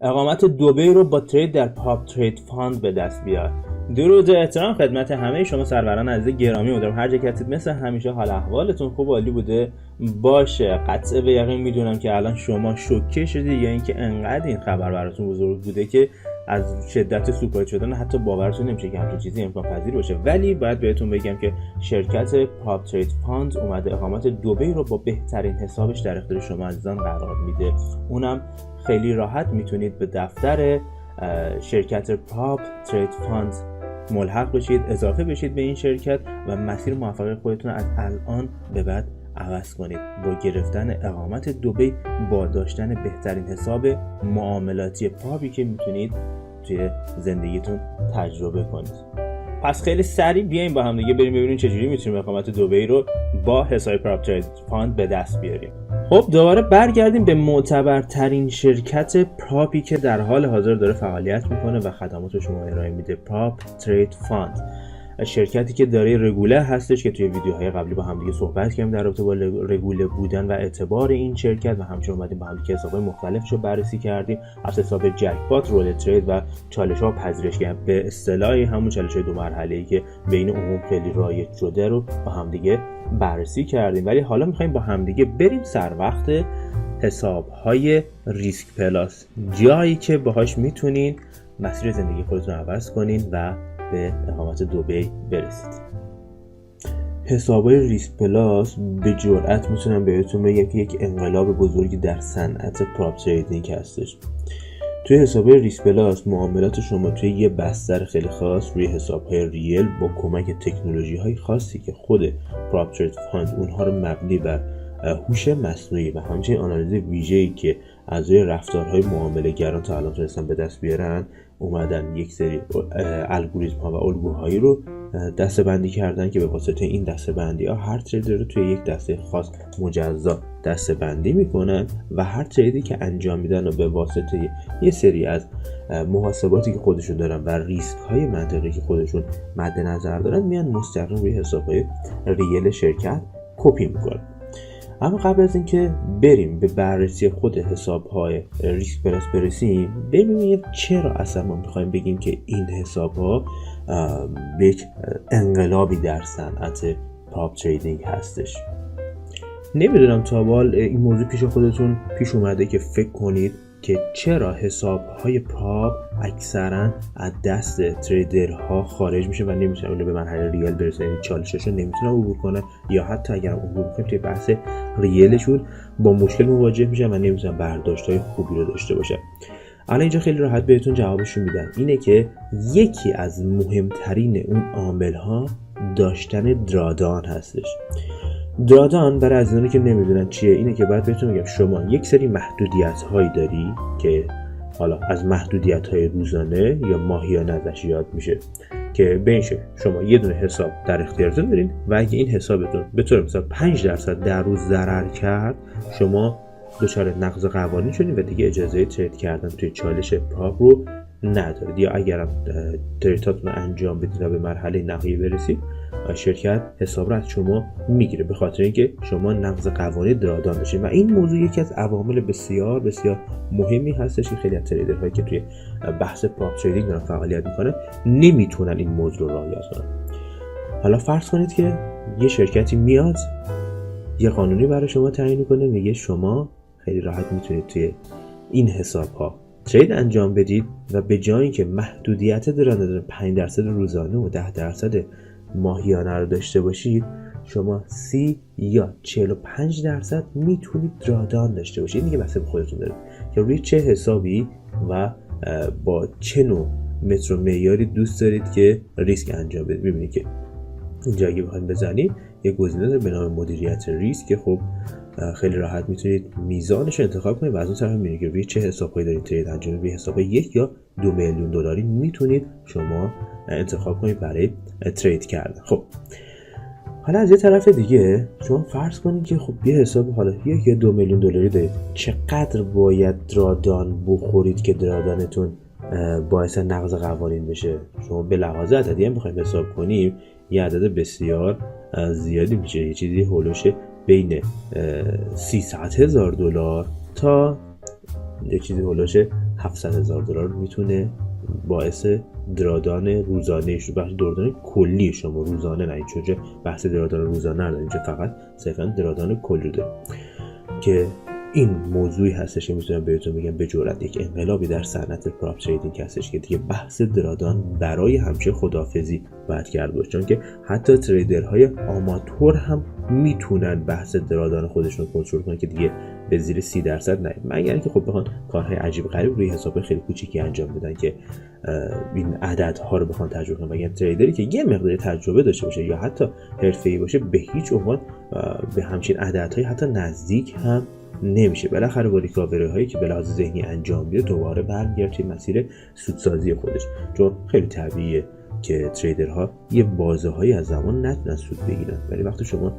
اقامت دبی رو با ترید در پاپ ترید فاند به دست بیار. درود و احترام خدمت همه شما سروران عزیز گرامی. امیدوارم هر جا که هستید مثل همیشه حال احوالتون خوب و عالی بوده باشه. قطع به یقین میدونم که الان شما شوکه شدید یا اینکه انقدر این خبر براتون بزرگ بوده که از شدت سوپر شدن حتی باورتون نمیشه که همچین چیزی امکان پذیر باشه. ولی باید بهتون بگم که شرکت پاپ ترید فاند اومده اقامت دبی رو با بهترین حسابش در اختیار شما عزیزان قرار میده. اونم خیلی راحت میتونید به دفتر شرکت پاپ ترید فاند ملحق بشید، اضافه بشید به این شرکت و مسیر موفقیت خودتون از الان به بعد عوض کنید با گرفتن اقامت دبی، با داشتن بهترین حساب معاملاتی پاپی که میتونید توی زندگیتون تجربه کنید. پس خیلی سریع بیایم با هم دیگه بریم ببینیم چجوری میتونیم اقامت دبی رو با حساب پاپ ترید فاند به دست بیاریم. خب دوباره برگردیم به معتبرترین شرکت پراپی که در حال حاضر داره فعالیت میکنه و خدمات رو شما ارائه میده، پاپ ترید فاند. شرکتی که داره رگوله هستش که توی ویدیوهای قبلی با هم دیگه صحبت کردیم در رابطه با رگوله بودن و اعتبار این شرکت و همچنین اومدیم با هم دیگه حساب‌های مختلفش رو بررسی کردیم، از حساب جکپات، رول ترید و چالش‌ها پذیرشگر، به اصطلاح همون چالش‌های دو مرحله‌ای که بین عموم خیلی رایج شده رو با هم دیگه بررسی کردیم. ولی حالا می‌خوایم با هم دیگه بریم سر وقت حساب‌های ریسک پلاس، جایی که باهاش میتونین مسیر زندگی خودتون رو عوض کنین و به اقامت دبی برسید. حسابای ریسک پلاس به جرئت میتونم بهتون بگم که یک انقلاب بزرگی در صنعت پراپ تریدینگ هستش. توی حسابای ریسک پلاس معاملات شما توی یه بستر خیلی خاص روی حسابهای ریل با کمک تکنولوژی‌های خاصی که خود پراپ ترید فاند اونها رو مبنی بر هوش مصنوعی و همچنین آنالیز ویژه‌ای که از روی رفتارهای معامله‌گران تا الان تونستن به دست بیارن، اومدن یک سری الگوریتم‌ها و الگوهایی رو دسته‌بندی کردن که به واسطه این دسته‌بندی‌ها هر تریدر رو توی یک دسته خاص مجزا دسته‌بندی میکنن و هر تریدی که انجام میدن و به واسطه یه سری از محاسباتی که خودشون دارن و ریسک‌های منطقی که خودشون مد نظر دارن میان مستقیم روی حساب‌های ریل شرکت کپی میکنن. اما قبل از اینکه بریم به بررسی خود حساب‌های ریسک پلاس برسیم، ببینیم چرا اصلا ما می‌خوایم بگیم که این حساب‌ها یک انقلابی در صنعت پراپ تریدینگ هستش. نمیدونم تا حال این موضوع پیش خودتون پیش اومده که فکر کنید که چرا حساب‌های پراپ اکثرا از دست تریدرها خارج میشه و نمیتونن به مرحله ریل برسن، یعنی چالششون نمیتونن عبور کنن یا حتی اگر عبور کنن توی بحث ریلشون با مشکل مواجه میشن و نمیتونن برداشت‌های خوبی رو داشته باشن. الان اینجا خیلی راحت بهتون جوابشون میدم، اینه که یکی از مهمترین اون عامل‌ها داشتن درادان هستش. درادان برای عزیزانی که نمیدونن چیه، اینه که باید بهتون بگم شما یک سری محدودیت هایی داری که حالا از محدودیت های روزانه یا ماهیانه ازش یاد میشه که به این شکل شما یه دونه حساب در اختیارتون دارین و اگه این حسابتون به طور مثال 5% در روز ضرر کرد، شما دچار نقض قوانین شدین و دیگه اجازه ترید کردن توی چالش پراپ رو ندارید. یا اگرم تریداتون رو انجام بدید و به مرحله نهایی برسید، شرکت حساب رو از شما میگیره به خاطر اینکه شما نقض قوانین درادان داشتید. و این موضوع یکی از عوامل بسیار بسیار مهمی هستش که خیلی از تریدرهایی که توی بحث پراپ تریدینگ دارن فعالیت میکنن نمیتونن این موضوع رو رعایت کنن. حالا فرض کنید که یه شرکتی میاد یه قانونی برای شما تعیین میکنه، میگه شما خیلی راحت میتونید توی این حساب ها ترید انجام بدید و به جای اینکه محدودیت درآمد 5% روزانه و 10% ماهیانه رو داشته باشید، شما 30 یا 45% میتونید درادان داشته باشید. این دیگه بحث به خودتون داره که روی چه حسابی و با چه نوع متر و معیاری دوست دارید که ریسک انجام بدید. ببینید که اینجا اگه بخواید بزنید یه گزینه داره به نام مدیریت ریسک که خب خیلی راحت میتونید میزانش رو انتخاب کنید و از اون طرف میبینید که روی چه حسابایی دارید ترید انجام میدید. روی حساب 1 یا 2 میلیون دلاری میتونید شما انتخاب کنید برای ترید کردن. خب حالا از یه طرف دیگه شما فرض کنید که خب یه حساب حالا 1 یا 2 میلیون دلاری دارید، چقدر باید درادان بخورید که درادانتون باعث نقض قوانین بشه؟ شما به لحاظ عددی هم بخواید حساب کنیم یه عدد بسیار زیادی میشه، یه چیزی هولوش بین 300,000 دلار تا یه چیزی هولوش $700,000 میتونه باعث درآدان روزانه‌اش بخش درآدان کلی شما روزانه نه اینجا بحث درآدان روزانه نداریم، اینجا فقط صرفا درآدان کلی داره که این موضوعی هستش که میتونم بهتون بگم به جرئت یک انقلابی در صنعت پراپ تریدینگ هستش که دیگه بحث درآدان برای همیشه خداحافظی باید کرد باشه، چون که حتی تریدرهای آماتور هم میتونن بحث درآدان خودشون رو کنترل کنن که دیگه به زیر 30% نیاد، مگر اینکه خب بخوان کارهای عجیب غریب روی حساب خیلی کوچیکی انجام بدن که این عددها رو بخوان تجربه کنن. مگر تریدری که یه مقدار تجربه داشته باشه یا حتی حرفه‌ای باشه به هیچ عنوان به همچین عددهای حتی نزدیک هم نمیشه. بالاخره با ریکاوری هایی که به لحاظ ذهنی انجام میده دوباره برمیگرده توی مسیر سودسازی خودش، چون خیلی طبیعیه که تریدرها یه بازه هایی از زمان نتونن سود بگیرن، ولی وقتی شما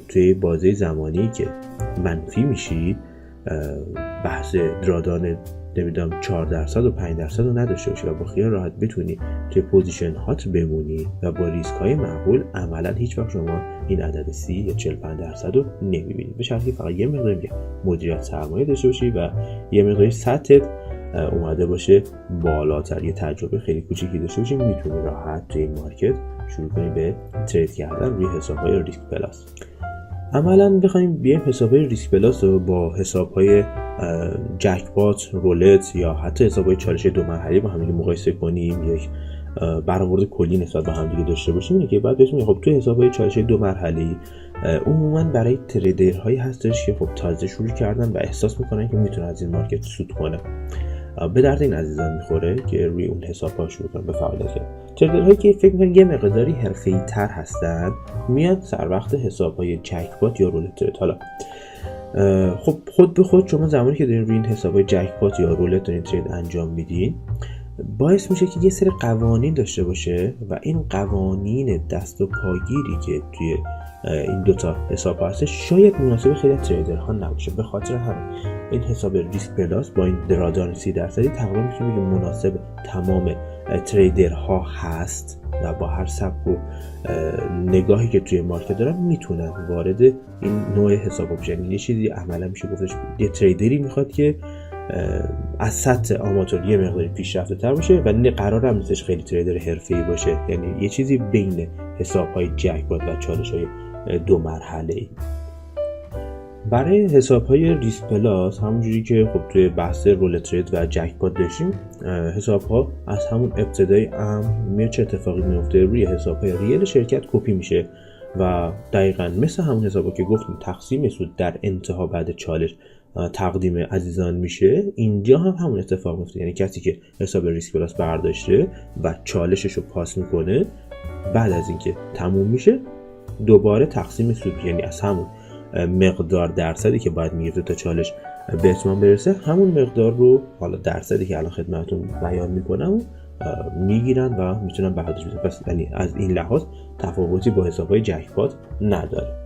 توی بازه زمانی که منفی میشید بحث درآدان نمیدونم 4% و 5% رو نداشته باشی و با خیال راحت بتونی توی پوزیشن هات بمونی و با ریسک های معقول، عملا هیچ وقت شما این عدد 30 یا 45% رو نمیبینید، به شرطی فقط یه مقدار مدیریت سرمایه داشته باشی و یه مقدار سطحت اومده باشه بالاتر، یه تجربه خیلی کوچیکی داشته باشی، میتونی راحت توی این مارکت شروع کنی به ترید کردن روی حساب‌های ریسک پلاس. عملاً بخوایم بیایم حساب‌های ریسک پلاس رو با حساب‌های جکپات، رولت یا حتی حساب‌های چالش دو مرحله‌ای با هم دیگه مقایسه کنیم، یک برآورد کلی نسبت به هم دیگه داشته باشیم، اینه که بعد بهتون خب توی حساب‌های چالش دو مرحله‌ای عموماً برای تریدرهایی هستش که خب تازه شروع کردن و احساس می‌کنن که میتونن از این مارکت سود کنن. به درد این عزیزان میخوره که روی اون حساب‌ها شروع کنن به فعالیت کردن. تریدرهایی که فکر می‌کنن یه مقداری حرفه‌ای‌تر هستن میاد سر وقت حساب‌های جکپات یا رولت ترید. حالا خب خود به خود شما زمانی که دارین روی این حساب‌های جکپات یا رولت دارین ترید انجام میدین باعث میشه که یه سری قوانین داشته باشه و این قوانین دست و پاگیری که توی این دوتا حساب هستش شاید مناسب خیلی تریدرها نباشه. به خاطر همین این حساب ریسک پلاس با این درآدان 30% تقریبا میتونیم بگیم مناسب تمام تریدرها هست و با هر سبک و نگاهی که توی مارکت دارن میتونن وارد این نوع حساب بشن. یه چیزی عملا میشه گفتش یه تریدری میخواد که از سطح آماتور یه مقداری پیشرفته تر باشه و قرار هم نیستش خیلی تریدر حرفه‌ای باشه، یعنی یه چیزی بین حساب‌های جکپات و چالش‌های دو مرحله‌ای. برای حساب‌های ریسک پلاس همونجوری که خب توی بحث رولت ترید و جکپات داشتیم، حساب‌ها از همون ابتدای میاد چه اتفاقی میفته روی حساب‌های ریل شرکت کپی میشه و دقیقاً مثل همون حسابا که گفتیم تقسیم سود در انتها بعد چالش تقدیم عزیزان میشه، اینجا هم همون اتفاق میفته. یعنی کسی که حساب ریسک پلاس برداشته و چالشش رو پاس میکنه بعد از اینکه تموم میشه دوباره تقسیم سود، یعنی از همون مقدار درصدی که باید میگرفته تا چالش به اتمام برسه همون مقدار رو، حالا درصدی که الان خدمتتون بیان میکنم، میگیرن و میتونن بهادرش بدن. پس یعنی از این لحاظ تفاوتی با حسابهای جکپات نداره.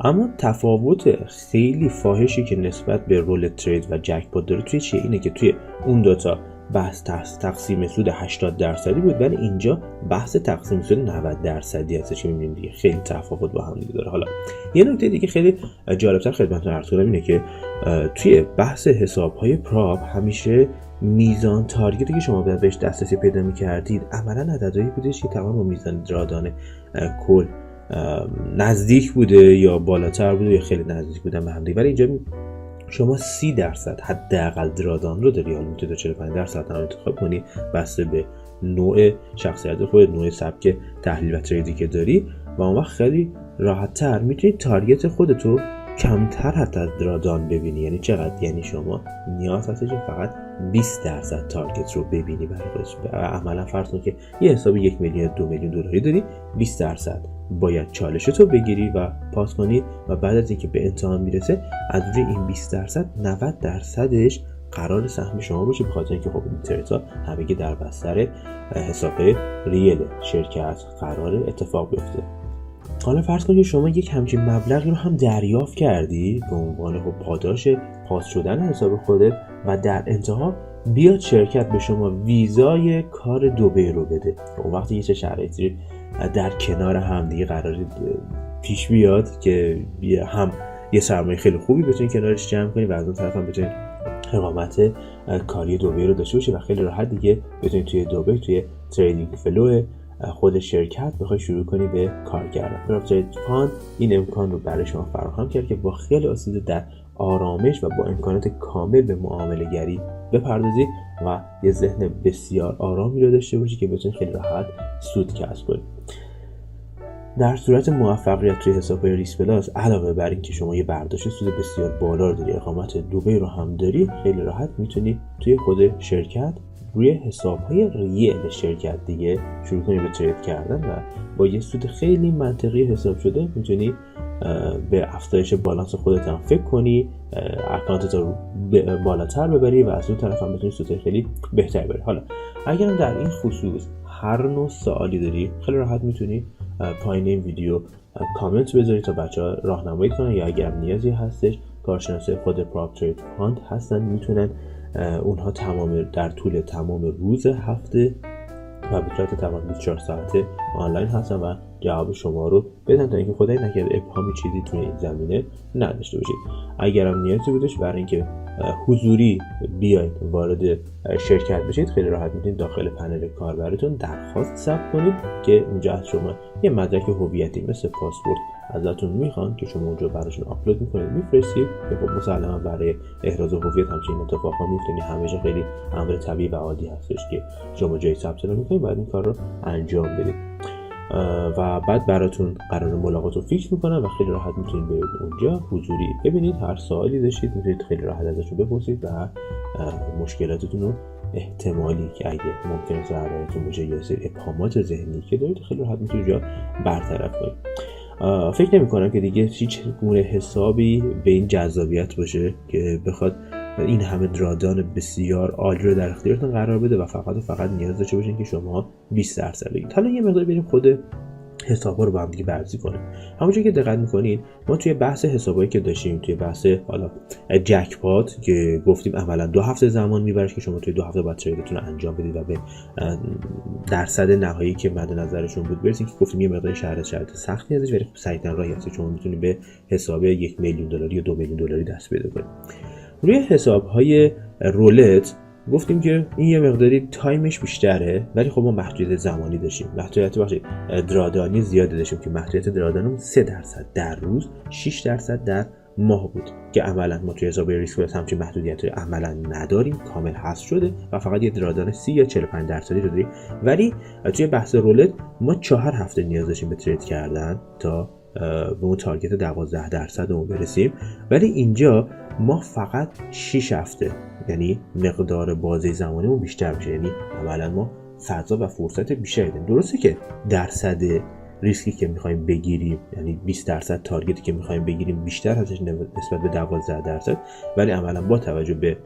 اما تفاوت خیلی فاحشی که نسبت به رولت ترید و جکپات داره توی چیه؟ اینه که توی اون دوتا بحث تقسیم سود 80% بود، ولی اینجا بحث تقسیم سود 90% هستش که می‌بینید دیگه خیلی تفاوت با هم دیگه داره. حالا یه نکته دیگه خیلی جالب‌تر خدمتتون عرض کنم اینه که توی بحث حساب‌های پراپ همیشه میزان تارگتی که شما بهش دسترسی پیدا می‌کردید عملاً عددهایی بودش که تمام با میزان درآدان کل نزدیک بوده یا بالاتر بوده یا خیلی نزدیک بودن به هم دیگه، ولی اینجا شما 30% حداقل درآدان رو داری، حالا میتونید 45% هم انتخاب کنی بسته به نوع شخصیت خودت، نوع سبک تحلیل و تریدی که داری و اون وقت خیلی راحت‌تر میتونی تارگت خودتو کمتر حتی از درآدان ببینی. یعنی چقدر؟ یعنی شما نیاز هستش فقط 20% تارگت رو ببینی برای خودت. عملا فرض کن که یه حساب 1 میلیون 2 میلیون دلاری داری، 20% باید چالشتو بگیری و پاس کنی و بعد از اینکه به امتحان میرسه از روی این 20% 90% قرار سهم شما باشه، بخاطر اینکه خب این تریدها همگی در بستر حساب ریل شرکت قرار اتفاق بیفته. حالا فرض کنید شما یک همچین مبلغی رو هم دریافت کردی به عنوان خب پاداش پاس شدن حساب خودت و در انتها بیاد شرکت به شما ویزای کار دبی رو بده. اون وقتی یه چه شرایطی در کنار هم دیگه قرار پیش بیاد که هم یه سرمایه خیلی خوبی بتونید کنارش جمع کنید و از اون طرف هم بتونید اقامت کاری دبی رو داشته باشید و خیلی راحت دیگه بتونید توی دبی توی تریدینگ فلو خود شرکت بخوای شروع کنی به کار کردن. پراپترید فاند این امکان رو برای شما فراهم کرد که با خیلی آسوده در آرامش و با امکانات کامل به معامله گری بپردازید و یه ذهن بسیار آرامی رو داشته باشید که بتونید خیلی راحت سود کسب کنید. در صورت موفقیت توی حساب‌های ریسک پلاس، علاوه بر این که شما یه برداشت سود بسیار بالا رو داری، اقامت دبی رو هم داری، خیلی راحت میتونی توی خود شرکت روی حساب‌های ریل شرکت دیگه شروع کنی به ترید کردن و با یه سود خیلی منطقی حساب شده میتونی به افزایش بالانس خودت هم فکر کنی، اکانتت رو بالاتر ببری و از اون طرف هم بتونی سود خیلی بهتر بری. حالا اگرم در این خصوص هر نوع سوالی داری، خیلی راحت میتونی پایین این ویدیو کامنت بذاری تا بچه‌ها راهنمایی کنن، یا اگر نیازی هستش کارشناسای خود پراپترید فاند هستن میتونن اونها در طول تمام روز هفته و به صورت تمام 24 ساعته آنلاین هستن و جواب شما رو بدن تا اینکه خدای نکرده ابهامی چیزی توی این زمینه نداشته باشید. اگرم نیازی بودش برای اینکه حضوری بیاید وارد شرکت بشید، خیلی راحت میتونید داخل پنل کاربرتون درخواست ثبت کنید که اونجا از شما یه مدرک هویتی مثل پاسپورت ازتون میخوان که شما اونجا براشون آپلود میکنید میفرستید که خب مسلما برای احراز هویت همچین اتفاقا میفته، همیشه خیلی امر طبیعی و عادی هستش که شما جای ثبت نام میکنید بعد این کار رو انجام بدید و بعد براتون قرار ملاقات رو فیکس میکنن و خیلی راحت میتونید برید اونجا حضوری ببینید. هر سوالی داشتید میتونید خیلی راحت ازشون بپرسید و مشکلاتتون رو احتمالی که اگه ممکنه ضررتون باشه یا سری ابهامات ذهنی که دارید خیلی راحت میتونید اونجا برطرف کنید. فکر نمی کنم که دیگه هیچ گونه حسابی به این جذابیت باشه که بخواد این همه درادان بسیار عالی رو در اختیارتون قرار بده و فقط نیاز داشته باشین که شما 20% بگید. حالا یه مقدار بریم خود حسابا رو با هم دیگه بررسی کنیم. همونجوری که دقت می‌کنید ما توی بحث حسابایی که داشتیم توی بحث حالا جکپات که گفتیم عملاً 2 هفته زمان میبره که شما توی 2 هفته بعد تریدتون رو انجام بدید و به درصد نهایی که مد نظرشون بود برسید، که گفتیم یه مقدار شرط سختی ازش ولی خب سریع‌ترین راهی هست شما میتونید به حساب 1 میلیون دلاری یا 2 میلیون دلاری دست پیدا کنید. روی حساب‌های رولت گفتیم که این یه مقداری تایمش بیشتره ولی خب ما محدودیت زمانی داشتیم، محدودیت درادانی زیاده داشتیم که محدودیت درادانمون 3% در روز، 6% در ماه بود که عملا ما توی حساب ریسک پلاس همچین محدودیت رو عملا نداریم، کامل حذف شده و فقط یه درادان 30 یا 45% رو داریم. ولی توی بحث رولت ما 4 هفته نیاز داشتیم به ترید کردن تا به اون تارگت 12% رو برسیم، ولی اینجا ما فقط 6 هفته، یعنی مقدار بازه زمانیمون بیشتر میشه، یعنی عملا ما فضا و فرصت بیشتری داریم. درسته که درصد ریسکی که میخوایم بگیریم، یعنی 20% تارگتی که میخوایم بگیریم بیشتر هستش نسبت به 12%، ولی عملا با توجه به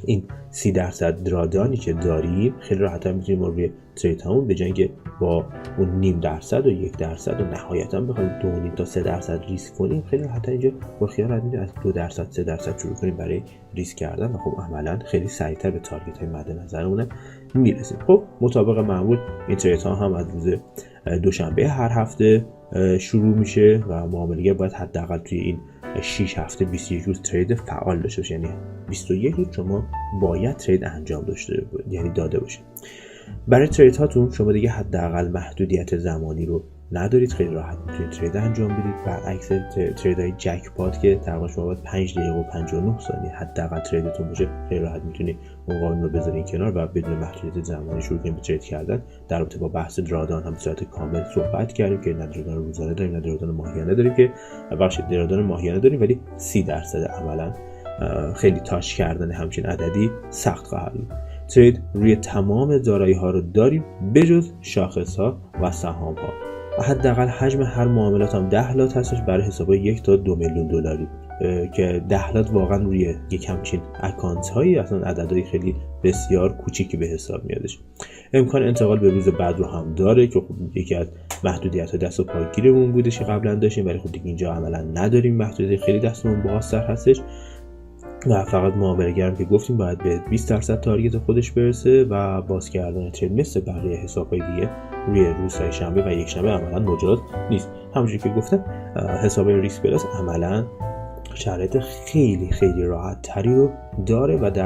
این 30% درادانی که داریم خیلی راحت‌تر میتونیم روی ترید همون به جای اینکه با اون 0.5% و 1% و نهایتاً بخوایم 2.5 تا 3% ریسک کنیم، خیلی راحت‌تر اینجا با خیال راحت میتونیم از 2% 3% شروع کنیم برای ریسک کردن و خب عملاً خیلی سریعتر به تارگت‌های مد نظرمون میرسیم. خب مطابق معمول این ترید ها هم از روز دوشنبه هر هفته شروع میشه و معامله‌گر باید حداقل توی این 6 هفته 21 روز ترید فعال داشته باشه، یعنی 21 روز شما باید ترید انجام داده باشید. برای ترید هاتون شما دیگه حداقل محدودیت زمانی رو ندارید، خیلی راحت میتونید ترید انجام بدید. برعکس تریدهای جکپات که تقریبا شما باید 5 دقیقه و 59 ثانیه حداقل تریدتون باشه، خیلی راحت میتونید اون قانون رو بذارین کنار و بدون محدودیت زمانی شروع کنید به ترید کردن. در رابطه با بحث درادان هم به صورت کامل صحبت کردیم که نه درادان روزانه داریم نه درادان ماهیانه داریم، که بخشید درادان ماهیانه داریم ولی 30% عملاً خیلی تاچ کردن همچین عددی سخت خواهد بود. ترید روی تمام دارایی ها رو داریم بجز شاخص ها و سهام ها. حداقل حجم هر معاملات هم 10 لات هستش برای حساب 1 تا 2 میلیون دلاری که 10 لات واقعا روی یک همچین اکانت هایی اصلا عددهای خیلی بسیار کوچیکی به حساب میادش. امکان انتقال به روز بعد رو هم داره که خب یکی از محدودیت دست و پایگیرمون بودش که قبلا داشتیم، ولی خب دیگه اینجا عملا نداریم، محدودیت خیلی دستمون بازتر هستش و فقط معامله‌گرم که گفتیم باید به 20% تارگت خودش برسه و باز کردن ترید مثل بقیه حساب‌های دیگه روی روزهای شنبه و یک شنبه عملاً مجاز نیست. همونجوری که گفتم حساب ریسک پلاس عملاً شرایط خیلی خیلی راحت تری رو داره و در